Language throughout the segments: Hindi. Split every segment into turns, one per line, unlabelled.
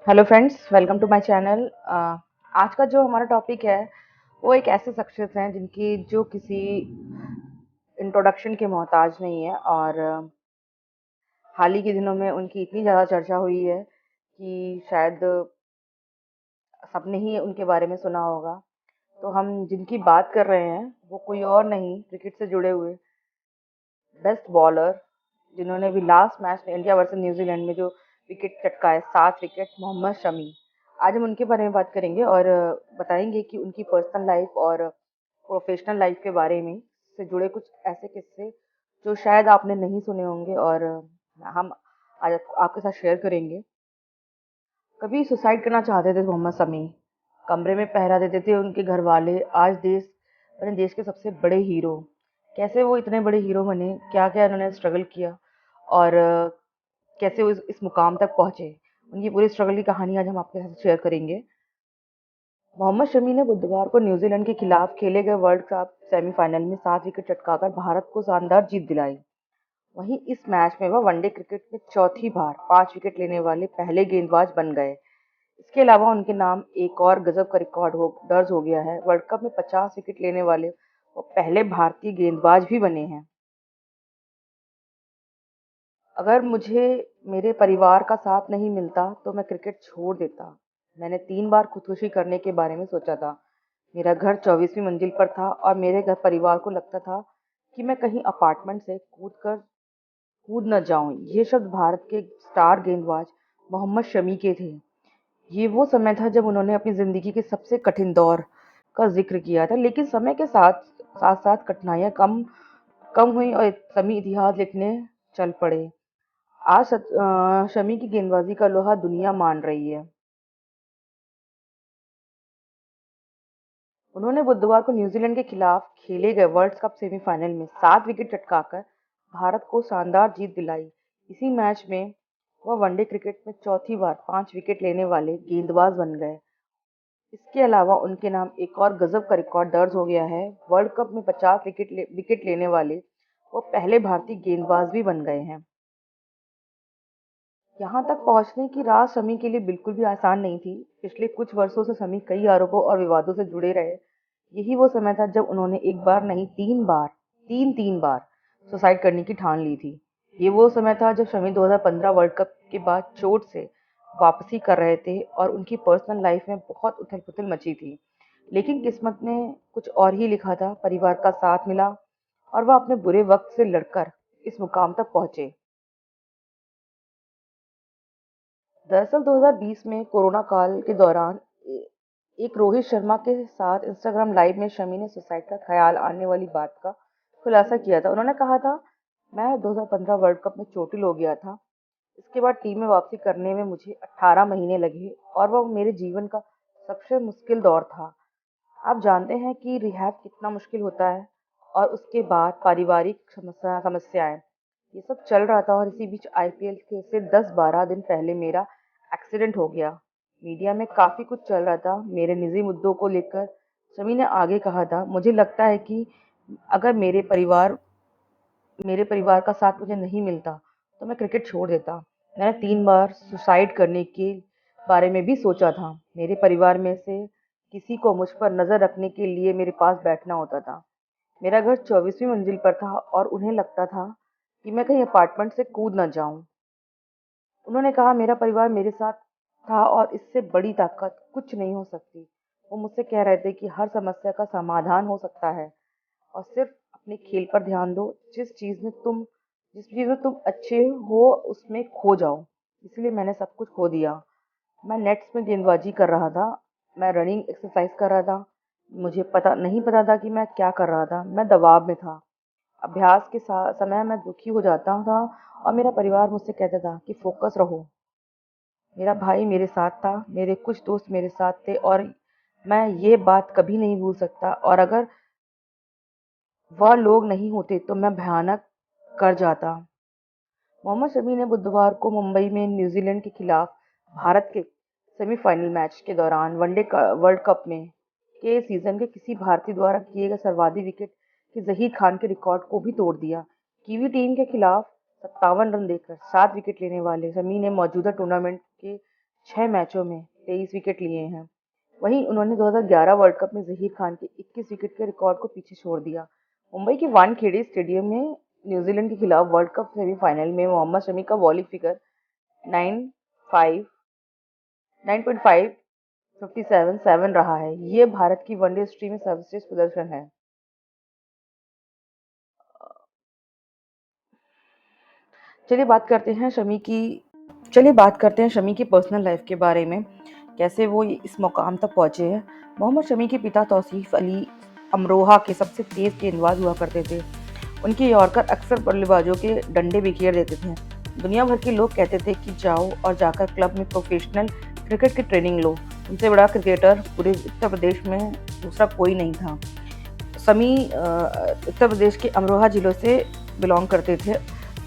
Hello friends, welcome to my channel. आज का जो हमारा टॉपिक है वो एक ऐसे शख्सियत हैं जिनकी जो किसी इंट्रोडक्शन के मोहताज नहीं है और हाल ही के दिनों में उनकी इतनी ज़्यादा चर्चा हुई है कि शायद सबने ही उनके बारे में सुना होगा। तो हम जिनकी बात कर रहे हैं वो कोई और नहीं, क्रिकेट से जुड़े हुए बेस्ट बॉलर जिन्होंने भी लास्ट मैच में इंडिया वर्सेस न्यूजीलैंड में जो विकेट चटकाए, 7 विकेट, मोहम्मद शमी। आज हम उनके बारे में बात करेंगे और बताएंगे कि उनकी पर्सनल लाइफ और प्रोफेशनल लाइफ के बारे में से जुड़े कुछ ऐसे किस्से जो शायद आपने नहीं सुने होंगे और हम आज आपके साथ शेयर करेंगे। कभी सुसाइड करना चाहते थे मोहम्मद शमी, कमरे में पहरा देते थे उनके घर वाले। आज अपने देश के सबसे बड़े हीरो, कैसे वो इतने बड़े हीरो बने, क्या क्या उन्होंने स्ट्रगल किया और कैसे वो इस मुकाम तक पहुंचे, उनकी पूरी स्ट्रगल की कहानी आज हम आपके साथ शेयर करेंगे। मोहम्मद शमी ने बुधवार को न्यूजीलैंड के खिलाफ खेले गए वर्ल्ड कप सेमीफाइनल में 7 विकेट चटकाकर भारत को शानदार जीत दिलाई। वहीं इस मैच में वह वनडे क्रिकेट में चौथी बार 5 विकेट लेने वाले पहले गेंदबाज बन गए। इसके अलावा उनके नाम एक और गजब का रिकॉर्ड दर्ज हो गया है। वर्ल्ड कप में 50 विकेट लेने वाले वो पहले भारतीय गेंदबाज भी बने हैं। अगर मुझे मेरे परिवार का साथ नहीं मिलता तो मैं क्रिकेट छोड़ देता। मैंने 3 बार खुदकुशी करने के बारे में सोचा था। मेरा घर 24वीं मंजिल पर था और मेरे घर परिवार को लगता था कि मैं कहीं अपार्टमेंट से कूद न जाऊं। ये शब्द भारत के स्टार गेंदबाज मोहम्मद शमी के थे। ये वो समय था जब उन्होंने अपनी ज़िंदगी के सबसे कठिन दौर का ज़िक्र किया था, लेकिन समय के साथ कठिनाइयाँ कम कम हुई और शमी इतिहास लिखने चल पड़े। आज शमी की गेंदबाजी का लोहा दुनिया मान रही है। उन्होंने बुधवार को न्यूजीलैंड के खिलाफ खेले गए वर्ल्ड कप सेमीफाइनल में 7 विकेट चटकाकर भारत को शानदार जीत दिलाई। इसी मैच में वह वनडे क्रिकेट में चौथी बार 5 विकेट लेने वाले गेंदबाज बन गए। इसके अलावा उनके नाम एक और गजब का रिकॉर्ड दर्ज हो गया है। वर्ल्ड कप में 50 विकेट लेने वाले वो पहले भारतीय गेंदबाज भी बन गए हैं। यहाँ तक पहुंचने की राह शमी के लिए बिल्कुल भी आसान नहीं थी। पिछले कुछ वर्षों से शमी कई आरोपों और विवादों से जुड़े रहे। यही वो समय था जब उन्होंने एक बार नहीं, 3 बार, तीन बार सुसाइड करने की ठान ली थी। ये वो समय था जब शमी 2015 वर्ल्ड कप के बाद चोट से वापसी कर रहे थे और उनकी पर्सनल लाइफ में बहुत उथल पुथल मची थी। लेकिन किस्मत ने कुछ और ही लिखा था। परिवार का साथ मिला और वह अपने बुरे वक्त से लड़कर इस मुकाम तक पहुंचे। दरअसल 2020 में कोरोना काल के दौरान एक रोहित शर्मा के साथ इंस्टाग्राम लाइव में शमी ने सुसाइड का ख्याल आने वाली बात का खुलासा किया था। उन्होंने कहा था, मैं 2015 वर्ल्ड कप में चोटिल हो गया था। इसके बाद टीम में वापसी करने में मुझे 18 महीने लगे और वह मेरे जीवन का सबसे मुश्किल दौर था। आप जानते हैं कि रिहैब कितना मुश्किल होता है। और उसके बाद पारिवारिक समस्याएं, ये सब चल रहा था और इसी बीच आईपीएल के से 10-12 दिन पहले मेरा एक्सीडेंट हो गया। मीडिया में काफी कुछ चल रहा था मेरे निजी मुद्दों को लेकर। शमी ने आगे कहा था, मुझे लगता है कि अगर मेरे परिवार का साथ मुझे नहीं मिलता तो मैं क्रिकेट छोड़ देता। मैंने 3 बार सुसाइड करने के बारे में भी सोचा था। मेरे परिवार में से किसी को मुझ पर नजर रखने के लिए मेरे पास बैठना होता था। मेरा घर 24वीं मंजिल पर था और उन्हें लगता था कि मैं कहीं अपार्टमेंट से कूद न जाऊं। उन्होंने कहा, मेरा परिवार मेरे साथ था और इससे बड़ी ताकत कुछ नहीं हो सकती। वो मुझसे कह रहे थे कि हर समस्या का समाधान हो सकता है और सिर्फ अपने खेल पर ध्यान दो। जिस चीज में तुम अच्छे हो उसमें खो जाओ। इसलिए मैंने सब कुछ खो दिया। मैं नेट्स में गेंदबाजी कर रहा था, मैं रनिंग एक्सरसाइज कर रहा था। मुझे पता था कि मैं क्या कर रहा था। मैं दबाव में था। अभ्यास के समय मैं दुखी हो जाता था और मेरा परिवार मुझसे कहता था कि फोकस रहो। मेरा भाई मेरे साथ था, मेरे कुछ दोस्त मेरे साथ थे और मैं ये बात कभी नहीं भूल सकता। और अगर वह लोग नहीं होते तो मैं भयानक कर जाता। मोहम्मद शमी ने बुधवार को मुंबई में न्यूजीलैंड के खिलाफ भारत के सेमीफाइनल मैच के दौरान वर्ल्ड कप में के सीजन के किसी भारतीय द्वारा किए गए सर्वाधिक विकेट के जहीर खान के रिकॉर्ड को भी तोड़ दिया। कीवी टीम के खिलाफ 57 रन देकर 7 विकेट लेने वाले शमी ने मौजूदा टूर्नामेंट के 6 मैचों में 23 विकेट लिए हैं। वहीं उन्होंने 2011 वर्ल्ड कप में ज़हीर खान के 21 विकेट के रिकॉर्ड को पीछे छोड़ दिया। मुंबई के वानखेड़े स्टेडियम में न्यूजीलैंड के खिलाफ वर्ल्ड कप सेमीफाइनल में मोहम्मद शमी का बॉलिंग फिगर 9.5 9.557 रहा है। ये भारत की वनडे हिस्ट्री में सर्वश्रेष्ठ प्रदर्शन है। चलिए बात करते हैं शमी की चलिए बात करते हैं शमी की पर्सनल लाइफ के बारे में, कैसे वो इस मुकाम तक पहुंचे हैं। मोहम्मद शमी के पिता तौसीफ अली अमरोहा के सबसे तेज गेंदबाज हुआ करते थे। उनके यॉर्कर अक्सर बल्लेबाजों के डंडे बिखेर देते थे। दुनिया भर के लोग कहते थे कि जाओ और जाकर क्लब में प्रोफेशनल क्रिकेट की ट्रेनिंग लो। उनसे बड़ा क्रिकेटर पूरे उत्तर प्रदेश में दूसरा कोई नहीं था। शमी उत्तर प्रदेश के अमरोहा जिले से बिलोंग करते थे,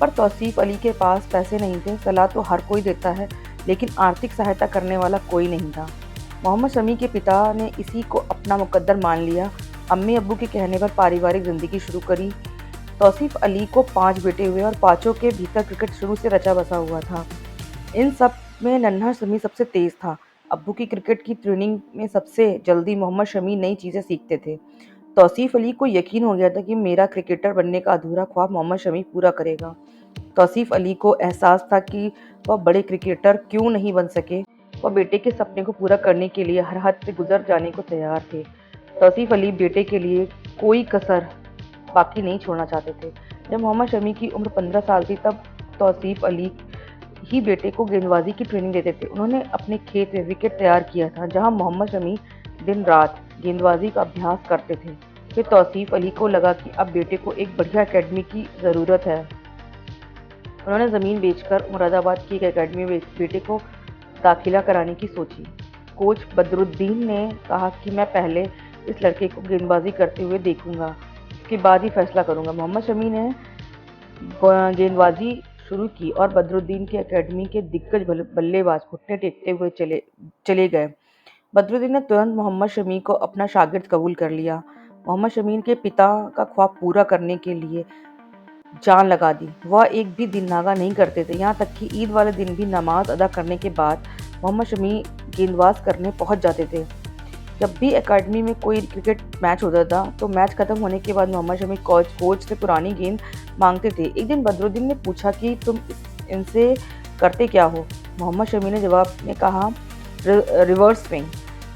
पर तौसीफ अली के पास पैसे नहीं थे। सलाह तो हर कोई देता है, लेकिन आर्थिक सहायता करने वाला कोई नहीं था। मोहम्मद शमी के पिता ने इसी को अपना मुकद्दर मान लिया। अम्मी अब्बू के कहने पर पारिवारिक जिंदगी शुरू करी। तौसीफ अली को 5 बेटे हुए और पांचों के भीतर क्रिकेट शुरू से रचा बसा हुआ था। इन सब में नन्हा शमी सबसे तेज था। अब्बू की क्रिकेट की ट्रेनिंग में सबसे जल्दी मोहम्मद शमी नई चीजें सीखते थे। तौसीफ अली को यकीन हो गया था कि मेरा क्रिकेटर बनने का अधूरा ख्वाब मोहम्मद शमी पूरा करेगा। तौसीफ अली को एहसास था कि वह बड़े क्रिकेटर क्यों नहीं बन सके। वह बेटे के सपने को पूरा करने के लिए हर हद से गुजर जाने को तैयार थे। तौसीफ अली बेटे के लिए कोई कसर बाकी नहीं छोड़ना चाहते थे। जब मोहम्मद शमी की उम्र 15 साल थी, तब तौसीफ अली ही बेटे को गेंदबाजी की ट्रेनिंग देते थे। उन्होंने अपने खेत में विकेट तैयार किया था, जहां मोहम्मद शमी दिन रात गेंदबाजी का अभ्यास करते थे। फिर तौसीफ अली को लगा कि अब बेटे को एक बढ़िया एकेडमी की ज़रूरत है। उन्होंने ज़मीन बेचकर मुरादाबाद की एक एकेडमी में बेटे को दाखिला कराने की सोची। कोच बदरुद्दीन ने कहा कि मैं पहले इस लड़के को गेंदबाजी करते हुए देखूंगा, उसके बाद ही फैसला करूंगा। मोहम्मद शमी ने गेंदबाजी शुरू की और बदरुद्दीन की एकेडमी के दिग्गज बल्लेबाज घुटने टेकते हुए चले गए। बदरुद्दीन ने तुरंत मोहम्मद शमी को अपना शागिर्द कबूल कर लिया। मोहम्मद शमी के पिता का ख्वाब पूरा करने के लिए जान लगा दी। वह एक भी दिन नागा नहीं करते थे, यहाँ तक कि ईद वाले दिन भी नमाज अदा करने के बाद मोहम्मद शमी गेंदबाज करने पहुंच जाते थे। जब भी एकेडमी में कोई क्रिकेट मैच होता था, तो मैच खत्म होने के बाद मोहम्मद शमी कोच से पुरानी गेंद मांगते थे। एक दिन बदरुद्दीन ने पूछा कि तुम इनसे करते क्या हो? मोहम्मद शमी ने जवाब में कहा, रिवर्स स्विंग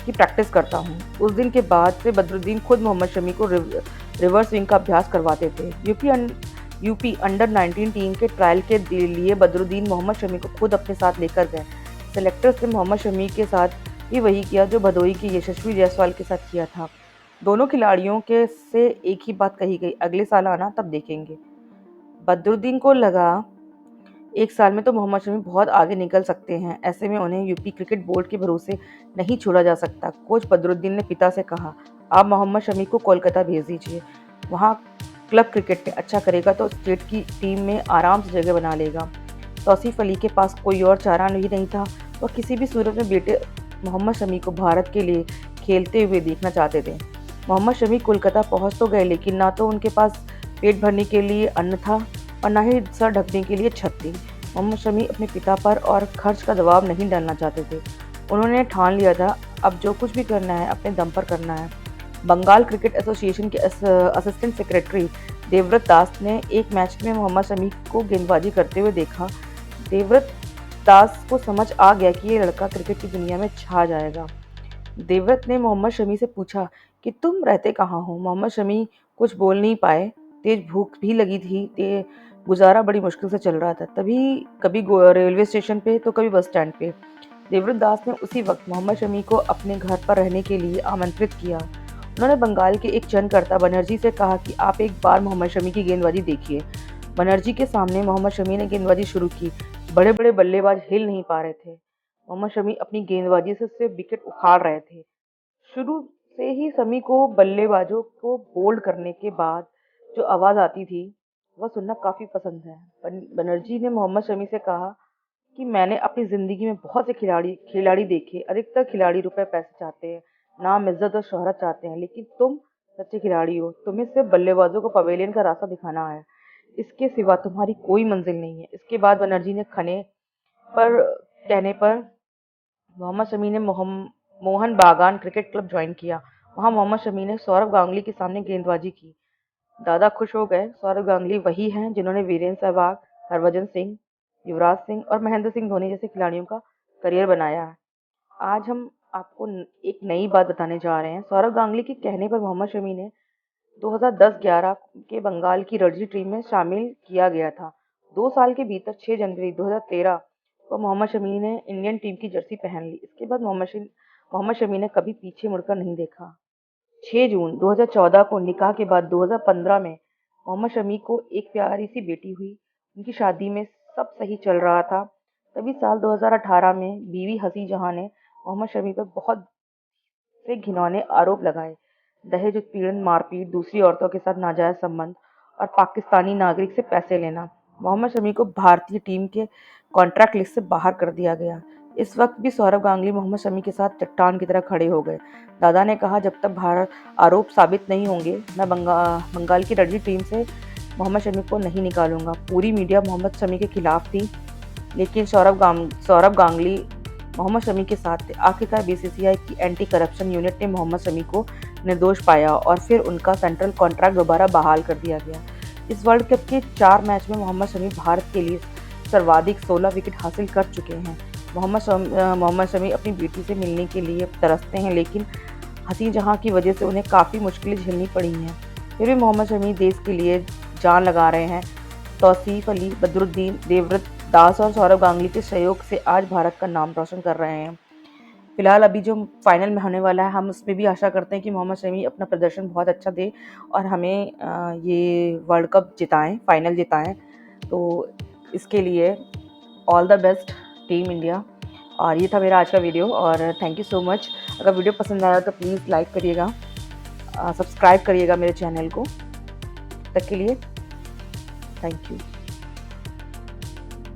की प्रैक्टिस करता हूँ। उस दिन के बाद से बदरुद्दीन खुद मोहम्मद शमी को रिवर्स स्विंग का अभ्यास करवाते थे। यूपी अंडर 19 टीम के ट्रायल के लिए बदरुद्दीन मोहम्मद शमी को खुद अपने साथ लेकर गए। सेलेक्टर्स ने मोहम्मद शमी के साथ भी वही किया जो भदोही के यशस्वी जायसवाल के साथ किया था। दोनों खिलाड़ियों के से एक ही बात कही गई, अगले साल आना तब देखेंगे। बदरुद्दीन को लगा एक साल में तो मोहम्मद शमी बहुत आगे निकल सकते हैं, ऐसे में उन्हें यूपी क्रिकेट बोर्ड के भरोसे नहीं छोड़ा जा सकता। कोच बदरुद्दीन ने पिता से कहा, आप मोहम्मद शमी को कोलकाता भेज दीजिए, वहाँ क्लब क्रिकेट में अच्छा करेगा तो स्टेट की टीम में आराम से जगह बना लेगा। तौसीफ अली के पास कोई और चारा नहीं था। वह किसी भी सूरत में बेटे मोहम्मद शमी को भारत के लिए खेलते हुए देखना चाहते थे। मोहम्मद शमी कोलकाता पहुंच तो गए, लेकिन ना तो उनके पास पेट भरने के लिए अन्न था और ना ही सर ढकने के लिए छत थी। मोहम्मद शमी अपने पिता पर और खर्च का दबाव नहीं डालना चाहते थे। उन्होंने ठान लिया था, अब जो कुछ भी करना है अपने दम पर करना है। बंगाल क्रिकेट एसोसिएशन के असिस्टेंट सेक्रेटरी देवव्रत दास ने एक मैच में मोहम्मद शमी को गेंदबाजी करते हुए देखा। देवव्रत दास को समझ आ गया कि ये लड़का क्रिकेट की दुनिया में छा जाएगा। देवव्रत ने मोहम्मद शमी से पूछा कि तुम रहते कहाँ हो? मोहम्मद शमी कुछ बोल नहीं पाए। तेज भूख भी लगी थी। गुजारा बड़ी मुश्किल से चल रहा था। तभी कभी रेलवे स्टेशन पे तो कभी बस स्टैंड पे। देवव्रत दास ने उसी वक्त मोहम्मद शमी को अपने घर पर रहने के लिए आमंत्रित किया। उन्होंने बंगाल के एक चंदकर्ता बनर्जी से कहा कि आप एक बार मोहम्मद शमी की गेंदबाजी देखिए। बनर्जी के सामने मोहम्मद शमी ने गेंदबाजी शुरू की। बड़े बड़े बल्लेबाज हिल नहीं पा रहे थे। मोहम्मद शमी अपनी गेंदबाजी से सिर्फ विकेट उखाड़ रहे थे। शुरू से ही शमी को बल्लेबाजों को बोल्ड करने के बाद जो आवाज आती थी, वह सुनना काफी पसंद है। बनर्जी ने मोहम्मद शमी से कहा कि मैंने अपनी जिंदगी में बहुत से खिलाड़ी देखे। अधिकतर खिलाड़ी रुपए पैसे चाहते हैं, नाम इज्जत और शोहरत चाहते हैं, लेकिन तुम सच्चे खिलाड़ी हो। तुम्हें सिर्फ बल्लेबाजों को पवेलियन का रास्ता दिखाना है, इसके सिवा तुम्हारी कोई मंजिल नहीं है। इसके बाद बनर्जी ने पर कहने पर मोहम्मद शमी ने मोहन बागान क्रिकेट क्लब ज्वाइन किया। वहां मोहम्मद शमी ने सौरव गांगुली के सामने गेंदबाजी की। दादा खुश हो गए। सौरव गांगुली वही हैं जिन्होंने वीरेंद्र सहवाग, हरभजन सिंह, युवराज सिंह और महेंद्र सिंह धोनी जैसे खिलाड़ियों का करियर बनाया है। आज हम आपको एक नई बात बताने जा रहे हैं। सौरव गांगुली के कहने पर मोहम्मद शमी ने 2010-11 के बंगाल की रणजी टीम में शामिल किया गया था। 2 साल के भीतर 6 जनवरी 2013 को मोहम्मद शमी ने इंडियन टीम की जर्सी पहन ली। इसके बाद मोहम्मद शमी ने कभी पीछे मुड़कर नहीं देखा। 6 जून 2014 को निकाह के बाद 2015 में मोहम्मद शमी को एक प्यारी सी बेटी हुई। उनकी शादी में सब सही चल रहा था। तभी साल 2018 में बीवी हसी जहां ने मोहम्मद शमी पर बहुत से घिनौने आरोप लगाए। दहेज उत्पीड़न, मारपीट, दूसरी औरतों के साथ नाजायज संबंध और पाकिस्तानी नागरिक से पैसे लेना। मोहम्मद शमी को भारतीय टीम के कॉन्ट्रैक्ट लिस्ट से बाहर कर दिया गया। इस वक्त भी सौरव गांगुली मोहम्मद शमी के साथ चट्टान की तरह खड़े हो गए। दादा ने कहा, जब तक भारत आरोप साबित नहीं होंगे, मैं बंगाल की रणजी टीम से मोहम्मद शमी को नहीं निकालूंगा। पूरी मीडिया मोहम्मद शमी के खिलाफ थी, लेकिन सौरव गांगुली मोहम्मद शमी के साथ थे। आखिरकार बीसीसीआई की एंटी करप्शन यूनिट ने मोहम्मद शमी को निर्दोष पाया और फिर उनका सेंट्रल कॉन्ट्रैक्ट दोबारा बहाल कर दिया गया। इस वर्ल्ड कप के 4 मैच में मोहम्मद शमी भारत के लिए सर्वाधिक 16 विकेट हासिल कर चुके हैं। मोहम्मद शमी अपनी बेटी से मिलने के लिए तरसते हैं, लेकिन हसी जहां की वजह से उन्हें काफ़ी मुश्किलें झेलनी पड़ी हैं। फिर भी मोहम्मद शमी देश के लिए जान लगा रहे हैं। तौसीफ अली, बदरुद्दीन, देवव्रत दास और सौरव गांगुली के सहयोग से आज भारत का नाम रोशन कर रहे हैं। फिलहाल अभी जो फाइनल में होने वाला है, हम उसमें भी आशा करते हैं कि मोहम्मद शमी अपना प्रदर्शन बहुत अच्छा दे और हमें ये वर्ल्ड कप जिताएं, फाइनल जिताएं। तो इसके लिए all the best team India. और ये था मेरा आज का वीडियो और थैंक यू सो मच। अगर वीडियो पसंद आया तो प्लीज़ लाइक करिएगा, सब्सक्राइब करिएगा मेरे चैनल को। तब तक के लिए थैंक यू।